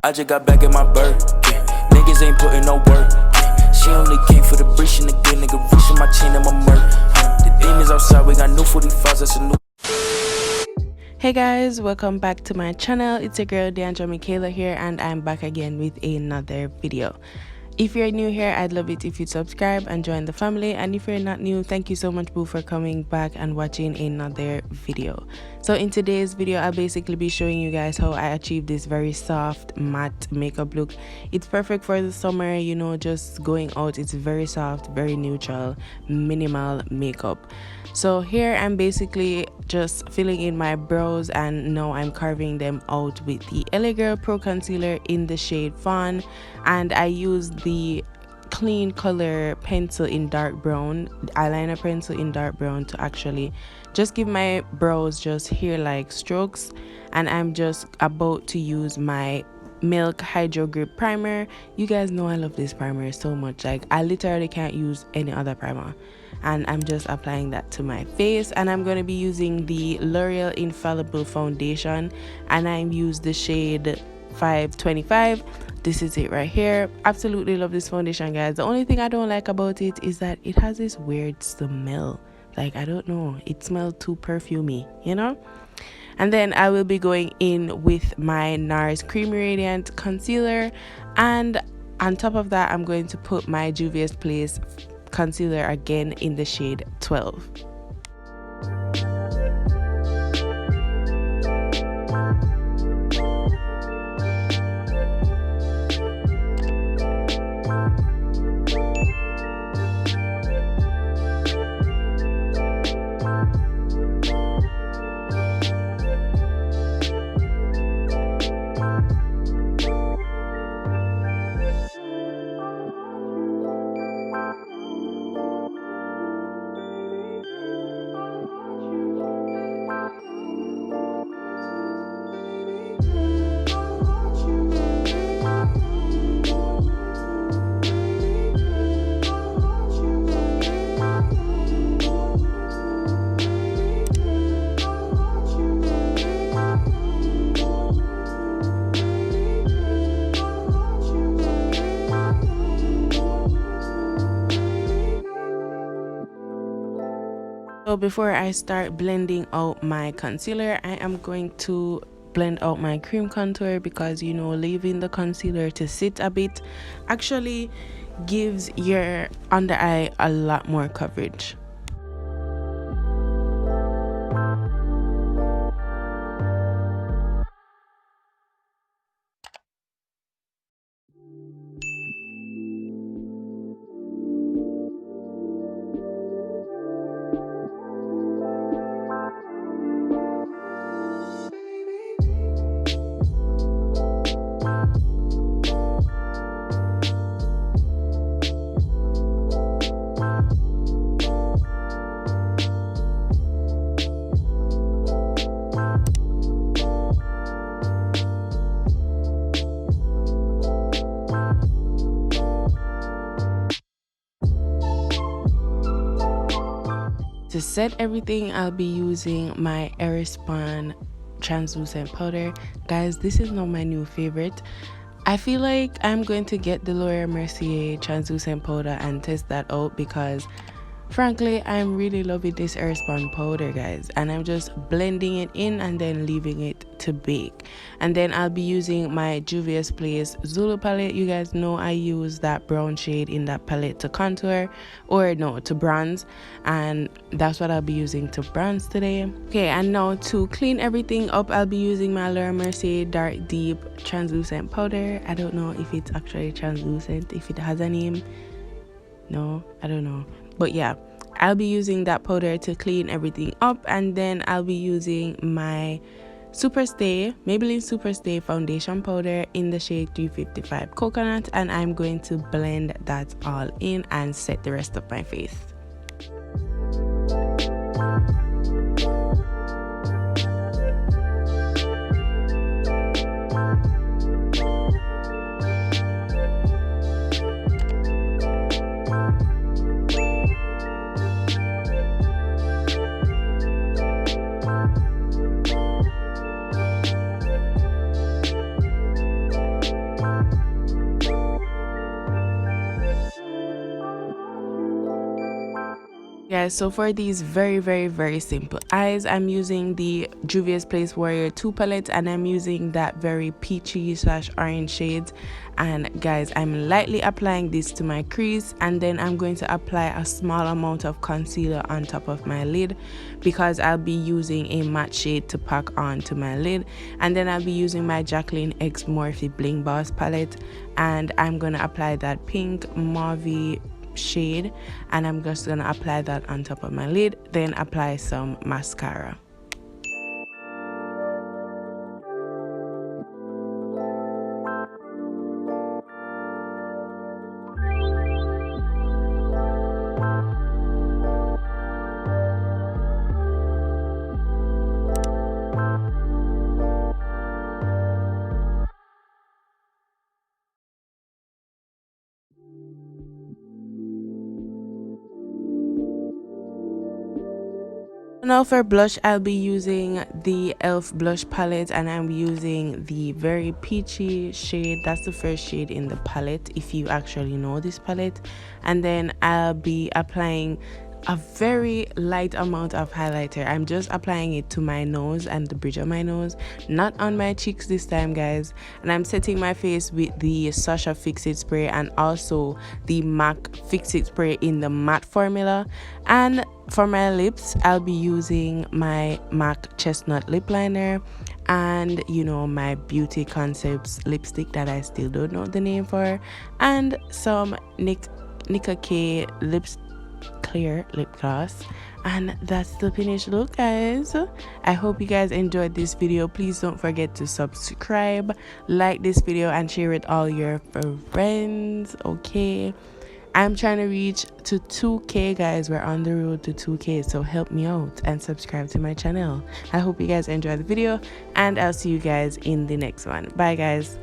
I just got back in my bird. Niggas ain't putting no work. She only came for the breach and again, nigga reaching my chain and my murk. The demons outside, we got new 45s, that's a new. Hey guys, welcome back to my channel. It's your girl Mickayla here, and I'm back again with another video. If you're new here, I'd love it if you'd subscribe and join the family, and if you're not new, thank you so much boo for coming back and watching another video. So in today's video, I'll basically be showing you guys how I achieved this very soft matte makeup look. It's perfect for the summer, you know, just going out. It's very soft, very neutral, minimal makeup. So here I'm basically just filling in my brows, and now I'm carving them out with the LA Girl Pro Concealer in the shade Fawn, and I used the clean color pencil in dark brown, eyeliner pencil in dark brown, to actually just give my brows just hair-like strokes. And I'm just about to use my Milk Hydro Grip primer. You guys know I love this primer so much, like I literally can't use any other primer, and I'm just applying that to my face. And I'm going to be using the L'Oreal Infallible foundation, and I use the shade 525. This is it right here. Absolutely love this foundation, guys. The only thing I don't like about it is that it has this weird smell. Like, I don't know, it smells too perfumey, you know. And then I will be going in with my NARS Creamy Radiant concealer, and on top of that I'm going to put my Juvia's Place concealer again in the shade 12. So before I start blending out my concealer, I am going to blend out my cream contour, because you know, leaving the concealer to sit a bit actually gives your under eye a lot more coverage. To set everything, I'll be using my Airspun translucent powder. Guys, this is not my new favorite. I feel like I'm going to get the Laura Mercier translucent powder and test that out, because frankly I'm really loving this Airspun powder, guys, and I'm just blending it in and then leaving it to bake. And then I'll be using my Juvia's Place Zulu palette. You guys know I use that brown shade in that palette to contour, or no, to bronze, and that's what I'll be using to bronze today. Okay, and now to clean everything up, I'll be using my Laura Mercier Dark Deep translucent powder. I don't know if it's actually translucent, if it has a name. No, I don't know. But yeah, I'll be using that powder to clean everything up. And then I'll be using my Maybelline Superstay foundation powder in the shade 355 Coconut, and I'm going to blend that all in and set the rest of my face. Guys, so for these very simple eyes, I'm using the Juvia's Place Warrior 2 palette, and I'm using that very peachy slash orange shades. And guys, I'm lightly applying this to my crease, and then I'm going to apply a small amount of concealer on top of my lid, because I'll be using a matte shade to pack on to my lid. And then I'll be using my Jacqueline X Morphe Bling Boss palette, and I'm gonna apply that pink mauve shade, and I'm just gonna apply that on top of my lid, then apply some mascara. Now for blush, I'll be using the e.l.f. blush palette, and I'm using the very peachy shade. That's the first shade in the palette, if you actually know this palette. And then I'll be applying a very light amount of highlighter. I'm just applying it to my nose and the bridge of my nose, not on my cheeks this time, guys. And I'm setting my face with the Sasha Fix It spray and also the MAC Fix It spray in the matte formula. And for my lips, I'll be using my MAC Chestnut lip liner and, you know, my Beauty Concepts lipstick that I still don't know the name for, and some Nicka K clear lip gloss. And that's the finished look, guys. I hope you guys enjoyed this video. Please don't forget to subscribe, like this video, and share it all your friends. Okay, I'm trying to reach to 2K, guys. We're on the road to 2K, so help me out and subscribe to my channel. I hope you guys enjoyed the video, and I'll see you guys in the next one. Bye, guys.